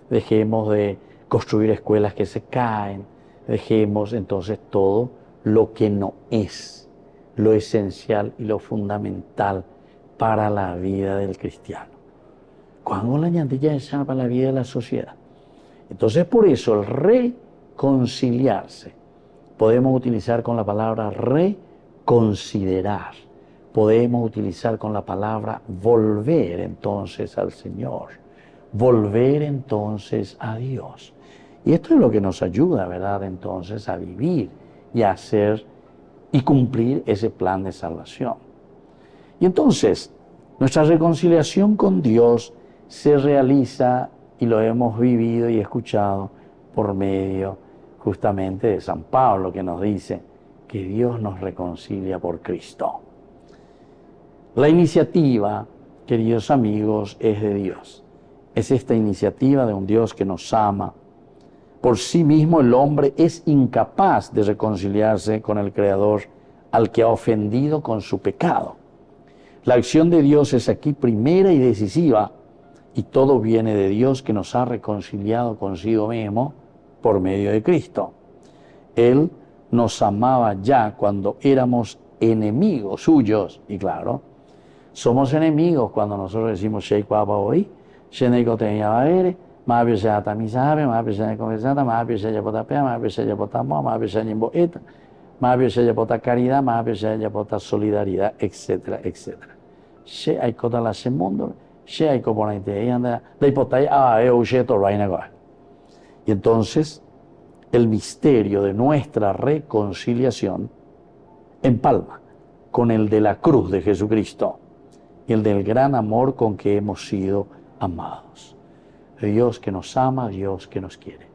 dejemos de construir escuelas que se caen, dejemos entonces todo lo que no es lo esencial y lo fundamental para la vida del cristiano. ¿Cuándo la ñantilla es para la vida de la sociedad? Entonces, por eso, el reconciliarse, podemos utilizar con la palabra reconsiderar, podemos utilizar con la palabra volver entonces al Señor, volver entonces a Dios. Y esto es lo que nos ayuda, ¿verdad?, entonces a vivir y a hacer y cumplir ese plan de salvación. Y entonces, nuestra reconciliación con Dios se realiza, y lo hemos vivido y escuchado por medio justamente de San Pablo, que nos dice que Dios nos reconcilia por Cristo. La iniciativa, queridos amigos, es de Dios. Es esta iniciativa de un Dios que nos ama. Por sí mismo el hombre es incapaz de reconciliarse con el Creador al que ha ofendido con su pecado. La acción de Dios es aquí primera y decisiva, y todo viene de Dios que nos ha reconciliado consigo mismo por medio de Cristo. Él nos amaba ya cuando éramos enemigos suyos, y claro, somos enemigos cuando nosotros decimos Sheikh Papa hoy, Sheneiko tenía baere, más bien sea tamisabe, más bien sea conversada, más bien sea potapea, más bien sea potamo, más bien sea imboeta, más bien sea pota caridad, más bien sea pota solidaridad, etcétera, etcétera. Se hay cosas la se mundo, se hay como la idea anda, la hipotaya eucheto raina. Y entonces el misterio de nuestra reconciliación empalma con el de la cruz de Jesucristo y el del gran amor con que hemos sido amados. Dios que nos ama, Dios que nos quiere.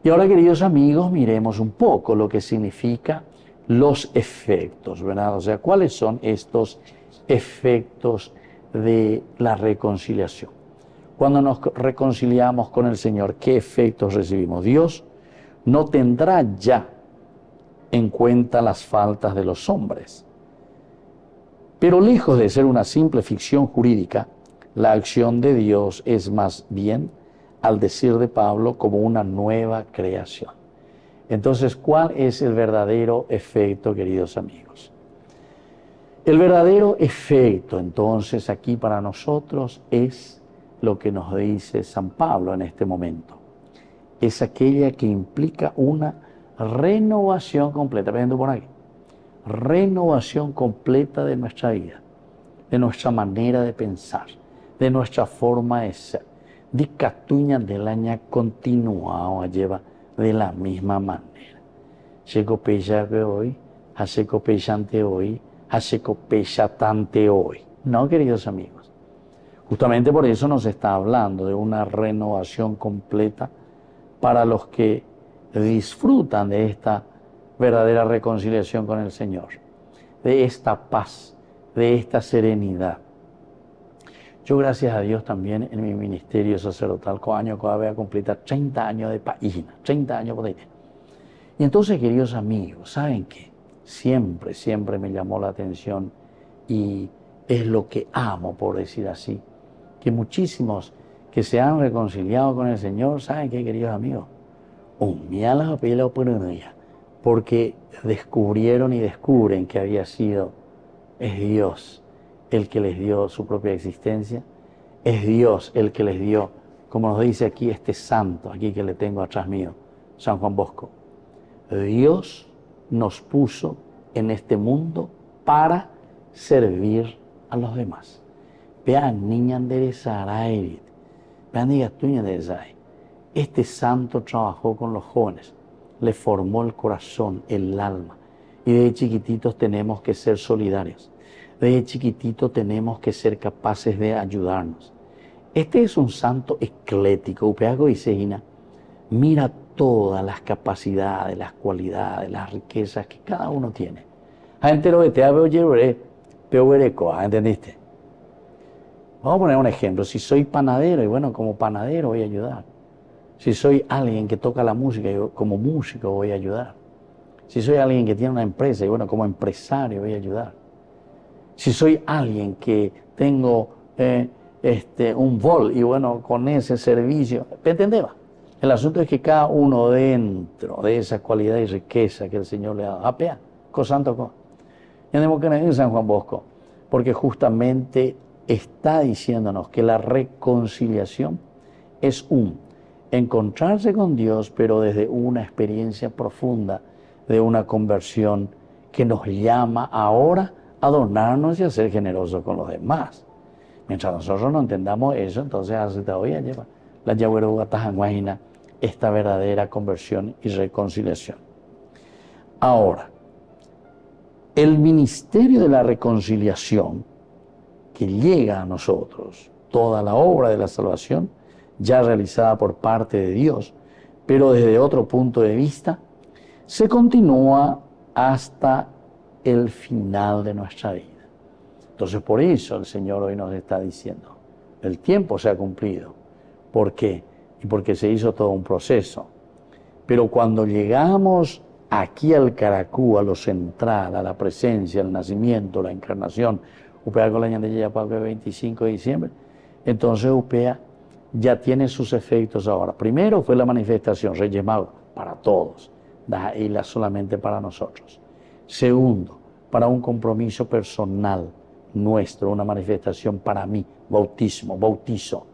Y ahora, queridos amigos, miremos un poco lo que significa los efectos, ¿verdad? O sea, ¿cuáles son estos efectos de la reconciliación? Cuando nos reconciliamos con el Señor, ¿qué efectos recibimos? Dios no tendrá ya en cuenta las faltas de los hombres. Pero lejos de ser una simple ficción jurídica, la acción de Dios es más bien, al decir de Pablo, como una nueva creación. Entonces, ¿cuál es el verdadero efecto, queridos amigos? El verdadero efecto, entonces, aquí para nosotros es lo que nos dice San Pablo en este momento. Es aquella que implica una renovación completa. Viendo por aquí. Renovación completa de nuestra vida, de nuestra manera de pensar, de nuestra forma de ser. De catuña del año continuado lleva de la misma manera. Checo pecha hoy, haceco pechante hoy, haceco pechatante hoy. No, queridos amigos. Justamente por eso nos está hablando de una renovación completa para los que disfrutan de esta verdadera reconciliación con el Señor, de esta paz, de esta serenidad. Yo, gracias a Dios, también en mi ministerio sacerdotal, cada voy a cumplir 30 años de página, 30 años por ahí. Y entonces, queridos amigos, ¿saben qué? Siempre me llamó la atención y es lo que amo, por decir así, que muchísimos que se han reconciliado con el Señor, ¿saben qué, queridos amigos? Porque descubrieron y descubren que había sido, es Dios el que les dio su propia existencia, es Dios el que les dio, como nos dice aquí este santo, aquí que le tengo atrás mío, San Juan Bosco. Dios nos puso en este mundo para servir a los demás. Vean, niña enderezará, vean, diga tú, este santo trabajó con los jóvenes, le formó el corazón, el alma, y desde chiquititos tenemos que ser solidarios. Desde chiquitito tenemos que ser capaces de ayudarnos. Este es un santo eclético, upeago y seina. Mira todas las capacidades, las cualidades, las riquezas que cada uno tiene. Gente lo que te ¿entendiste? Vamos a poner un ejemplo. Si soy panadero, y bueno, como panadero voy a ayudar. Si soy alguien que toca la música, yo como músico voy a ayudar. Si soy alguien que tiene una empresa, y bueno, como empresario voy a ayudar. Si soy alguien que tengo un vol, y bueno, con ese servicio, ¿me entendés? El asunto es que cada uno dentro de esa cualidad y riqueza que el Señor le ha dado, apea, cosanto co. Tenemos que en San Juan Bosco, porque justamente está diciéndonos que la reconciliación es encontrarse con Dios, pero desde una experiencia profunda de una conversión que nos llama ahora a donarnos y a ser generosos con los demás. Mientras nosotros no entendamos eso, entonces hasta hoy lleva la Yahueruga Tajanguajina esta verdadera conversión y reconciliación. Ahora, el ministerio de la reconciliación que llega a nosotros, toda la obra de la salvación, ya realizada por parte de Dios, pero desde otro punto de vista, se continúa hasta el final de nuestra vida. Entonces, por eso el Señor hoy nos está diciendo, el tiempo se ha cumplido. ¿Por qué? Y porque se hizo todo un proceso. Pero cuando llegamos aquí al Caracú, a lo central, a la presencia, al nacimiento, la encarnación, UPEA con la ñandella para el 25 de diciembre, entonces UPEA ya tiene sus efectos ahora. Primero fue la manifestación, Reyes Magos, para todos, Daila solamente para nosotros. Segundo, para un compromiso personal nuestro, una manifestación para mí, bautizo,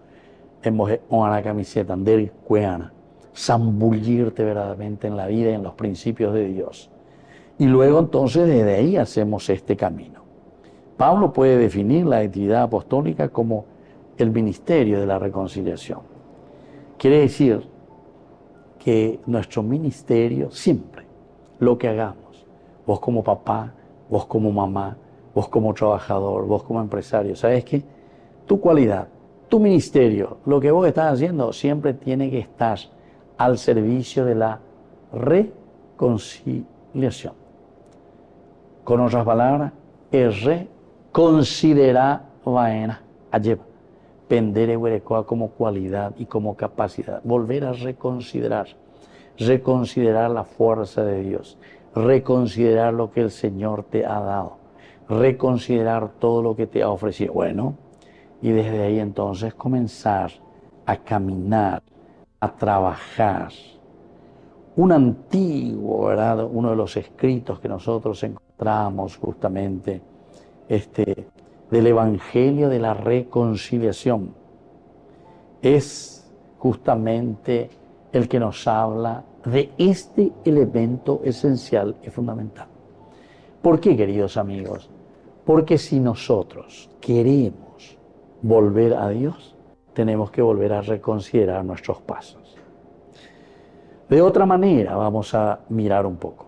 en una camiseta, del cueana, zambullirte verdaderamente en la vida y en los principios de Dios. Y luego entonces desde ahí hacemos este camino. Pablo puede definir la actividad apostólica como el ministerio de la reconciliación. Quiere decir que nuestro ministerio siempre, lo que hagamos, vos como papá, vos como mamá, vos como trabajador, vos como empresario, ¿sabes qué? Tu cualidad, tu ministerio, lo que vos estás haciendo siempre tiene que estar al servicio de la reconciliación. Con otras palabras, es reconsiderar vaina, alleva, pendere huerecoa como cualidad y como capacidad, volver a reconsiderar la fuerza de Dios, reconsiderar lo que el Señor te ha dado, reconsiderar todo lo que te ha ofrecido. Bueno, y desde ahí entonces comenzar a caminar, a trabajar. Un antiguo, ¿verdad? Uno de los escritos que nosotros encontramos justamente, del Evangelio de la Reconciliación, es justamente el que nos habla de este elemento esencial y fundamental. ¿Por qué, queridos amigos? Porque si nosotros queremos volver a Dios, tenemos que volver a reconsiderar nuestros pasos. De otra manera, vamos a mirar un poco.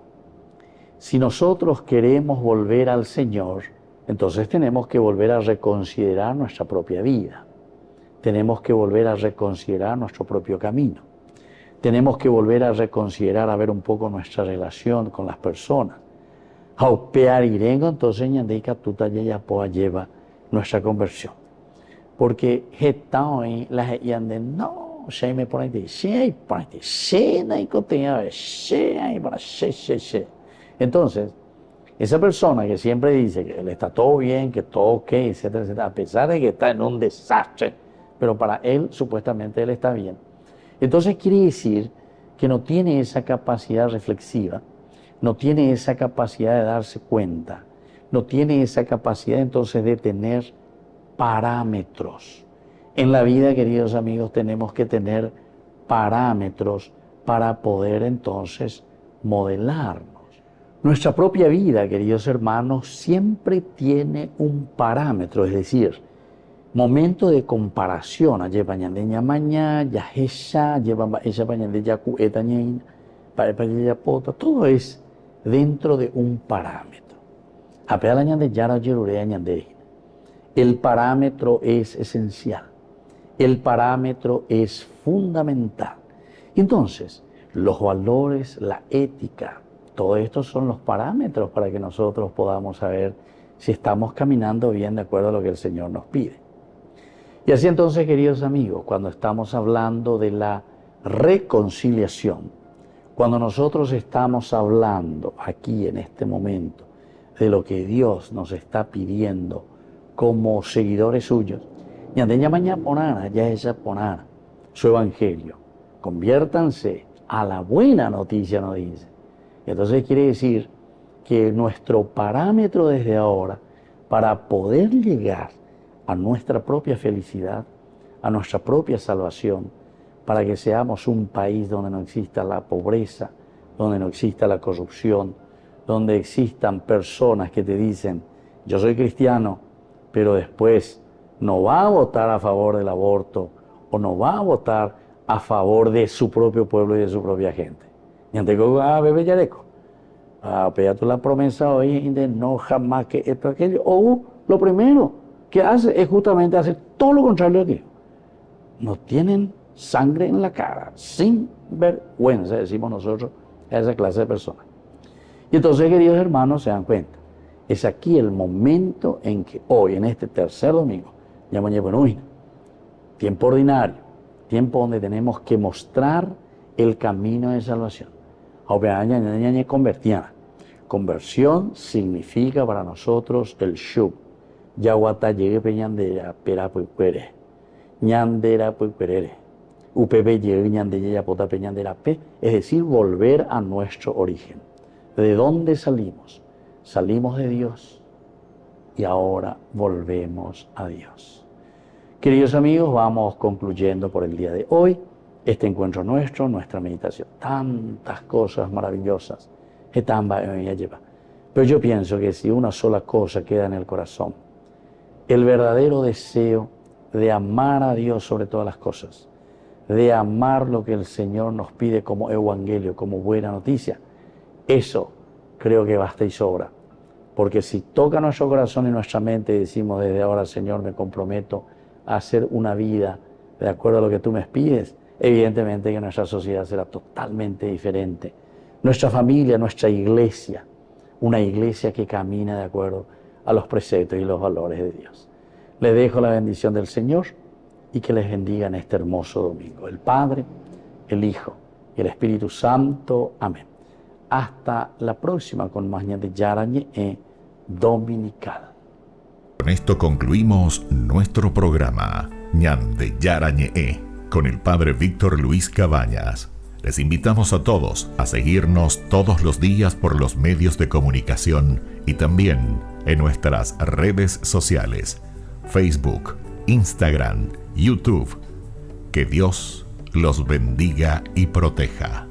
Si nosotros queremos volver al Señor, entonces tenemos que volver a reconsiderar nuestra propia vida. Tenemos que volver a reconsiderar nuestro propio camino. Tenemos que volver a reconsiderar, a ver un poco nuestra relación con las personas. Aupear irengo, entonces ñandeika tuta ya lleva nuestra conversión. Porque hoy las yanden no, se me pone de se y cotea, se para se. Entonces, Esa persona que siempre dice que le está todo bien, que todo ok, etcétera, etcétera, a pesar de que está en un desastre, pero para él, supuestamente, él está bien. Entonces quiere decir que no tiene esa capacidad reflexiva, no tiene esa capacidad de darse cuenta, no tiene esa capacidad entonces de tener parámetros. En la vida, queridos amigos, tenemos que tener parámetros para poder entonces modelarnos. Nuestra propia vida, queridos hermanos, siempre tiene un parámetro, es decir, momento de comparación. Todo es dentro de un parámetro. El parámetro es esencial. El parámetro es fundamental. Entonces, los valores, la ética, todos estos son los parámetros para que nosotros podamos saber si estamos caminando bien de acuerdo a lo que el Señor nos pide. Y así entonces, queridos amigos, cuando estamos hablando de la reconciliación, cuando nosotros estamos hablando aquí en este momento de lo que Dios nos está pidiendo como seguidores suyos, su evangelio, conviértanse a la buena noticia, nos dice. Entonces quiere decir que nuestro parámetro desde ahora para poder llegar a nuestra propia felicidad, a nuestra propia salvación, para que seamos un país donde no exista la pobreza, donde no exista la corrupción, donde existan personas que te dicen, yo soy cristiano, pero después no va a votar a favor del aborto o no va a votar a favor de su propio pueblo y de su propia gente. Y antes bebé yareco, pero tú la promesa hoy de no jamás que esto, aquello, o lo primero que hace es justamente hacer todo lo contrario de aquello. No tienen sangre en la cara, sin vergüenza, decimos nosotros a esa clase de personas. Y entonces, queridos hermanos, se dan cuenta, es aquí el momento en que hoy, en este tercer domingo, tiempo ordinario, tiempo donde tenemos que mostrar el camino de salvación. Conversión significa para nosotros el shub. Yaguata llegue peñandera, pera puicuere. Ñandera puicuerere. Upepe llegue ñandella pota peñandera pe. Es decir, volver a nuestro origen. ¿De dónde salimos? Salimos de Dios y ahora volvemos a Dios. Queridos amigos, vamos concluyendo por el día de hoy este encuentro nuestro, nuestra meditación. Tantas cosas maravillosas. Pero yo pienso que si una sola cosa queda en el corazón, el verdadero deseo de amar a Dios sobre todas las cosas, de amar lo que el Señor nos pide como evangelio, como buena noticia, eso creo que basta y sobra. Porque si toca nuestro corazón y nuestra mente y decimos desde ahora, Señor, me comprometo a hacer una vida de acuerdo a lo que tú me pides, evidentemente que nuestra sociedad será totalmente diferente. Nuestra familia, nuestra iglesia, una iglesia que camina de acuerdo a los preceptos y los valores de Dios. Les dejo la bendición del Señor y que les bendiga en este hermoso domingo. El Padre, el Hijo y el Espíritu Santo. Amén. Hasta la próxima con más Ñan de Yarañe Dominical. Con esto concluimos nuestro programa Ñan de Yarañe con el Padre Víctor Luis Cabañas. Les invitamos a todos a seguirnos todos los días por los medios de comunicación y también en nuestras redes sociales, Facebook, Instagram, YouTube. Que Dios los bendiga y proteja.